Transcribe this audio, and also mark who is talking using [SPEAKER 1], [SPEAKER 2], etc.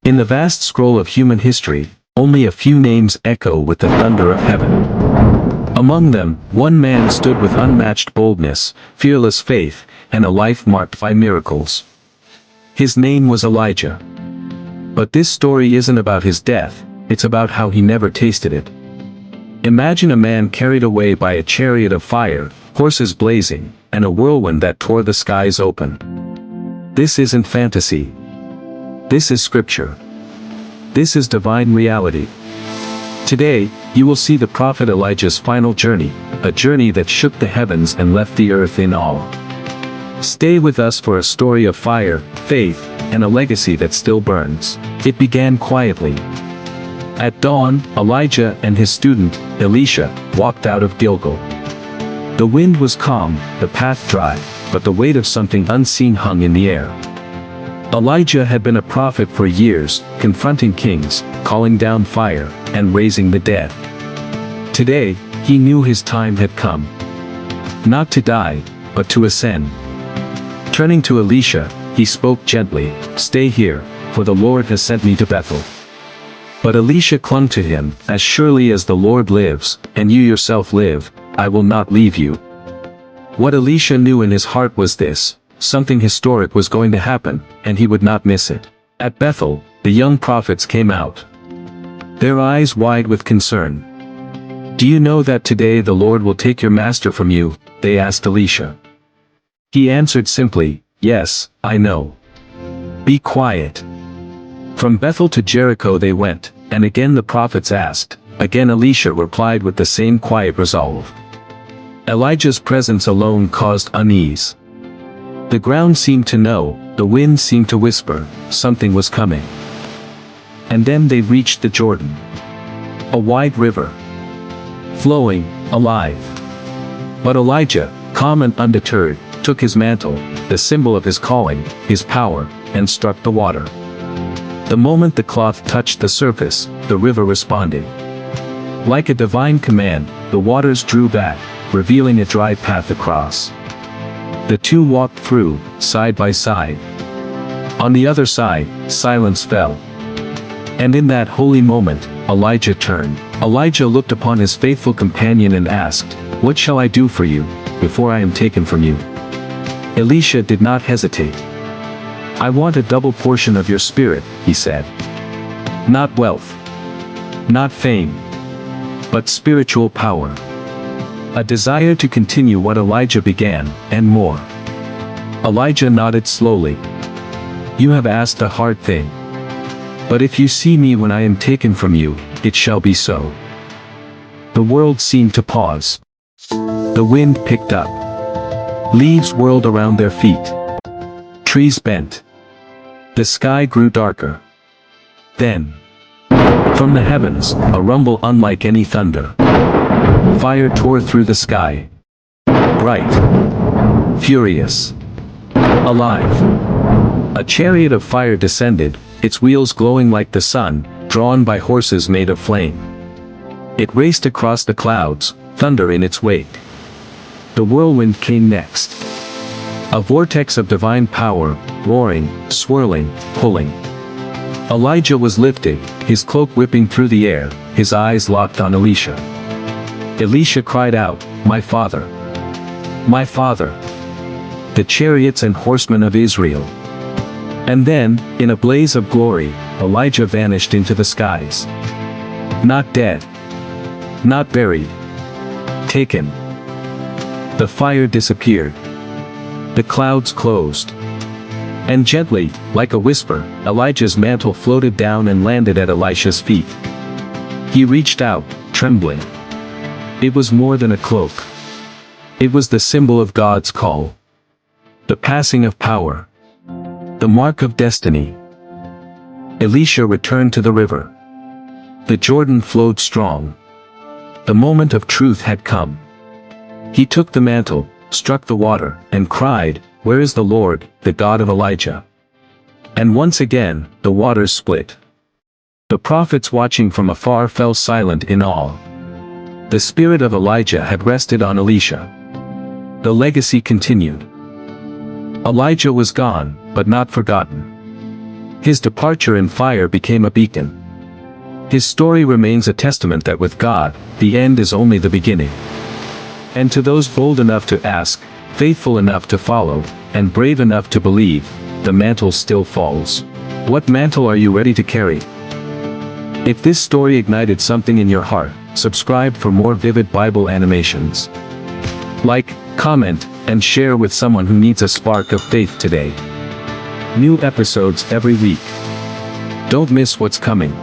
[SPEAKER 1] In the vast scroll of human history, only a few names echo with the thunder of heaven. Among them, one man stood with unmatched boldness, fearless faith, and a life marked by miracles. His name was Elijah. But this story isn't about his death, it's about how he never tasted it. Imagine a man carried away by a chariot of fire, horses blazing, and a whirlwind that tore the skies open. This isn't fantasy. This is scripture. This is divine reality. Today, you will see the prophet Elijah's final journey, a journey that shook the heavens and left the earth in awe. Stay with us for a story of fire, faith, and a legacy that still burns. It began quietly. At dawn, Elijah and his student, Elisha, walked out of Gilgal. The wind was calm, the path dry, but the weight of something unseen hung in the air. Elijah had been a prophet for years, confronting kings, calling down fire, and raising the dead. Today, he knew his time had come. Not to die, but to ascend. Turning to Elisha, he spoke gently, "Stay here, for the Lord has sent me to Bethel." But Elisha clung to him, "As surely as the Lord lives, and you yourself live, I will not leave you." What Elisha knew in his heart was this: something historic was going to happen, and he would not miss it. At Bethel, the young prophets came out, their eyes wide with concern. "Do you know that today the Lord will take your master from you?" they asked Elisha. He answered simply, "Yes, I know. Be quiet." From Bethel to Jericho they went, and again the prophets asked. Again Elisha replied with the same quiet resolve. Elijah's presence alone caused unease. The ground seemed to know, the wind seemed to whisper, something was coming. And then they reached the Jordan. A wide river. Flowing, alive. But Elijah, calm and undeterred, took his mantle, the symbol of his calling, his power, and struck the water. The moment the cloth touched the surface, the river responded. Like a divine command, the waters drew back, revealing a dry path across. The two walked through, side by side. On the other side, silence fell. And in that holy moment, Elijah turned. Elijah looked upon his faithful companion and asked, "What shall I do for you, before I am taken from you?" Elisha did not hesitate. "I want a double portion of your spirit," he said. "Not wealth. Not fame. But spiritual power. A desire to continue what Elijah began, and more." Elijah nodded slowly. "You have asked a hard thing. But if you see me when I am taken from you, it shall be so." The world seemed to pause. The wind picked up. Leaves whirled around their feet. Trees bent. The sky grew darker. Then, from the heavens, a rumble unlike any thunder. Fire tore through the sky. Bright. Furious. Alive. A chariot of fire descended, its wheels glowing like the sun, drawn by horses made of flame. It raced across the clouds, thunder in its wake. The whirlwind came next. A vortex of divine power, roaring, swirling, pulling. Elijah was lifted, his cloak whipping through the air, his eyes locked on Elisha. Elisha cried out, "My father! My father! The chariots and horsemen of Israel!" And then, in a blaze of glory, Elijah vanished into the skies. Not dead. Not buried. Taken. The fire disappeared. The clouds closed. And gently, like a whisper, Elijah's mantle floated down and landed at Elisha's feet. He reached out, trembling. It was more than a cloak. It was the symbol of God's call. The passing of power. The mark of destiny. Elisha returned to the river. The Jordan flowed strong. The moment of truth had come. He took the mantle, struck the water, and cried, "Where is the Lord, the God of Elijah?" And once again, the waters split. The prophets watching from afar fell silent in awe. The spirit of Elijah had rested on Elisha. The legacy continued. Elijah was gone, but not forgotten. His departure in fire became a beacon. His story remains a testament that with God, the end is only the beginning. And to those bold enough to ask, faithful enough to follow, and brave enough to believe, the mantle still falls. What mantle are you ready to carry? If this story ignited something in your heart, subscribe for more vivid Bible animations. Like, comment, and share with someone who needs a spark of faith today. New episodes every week. Don't miss what's coming.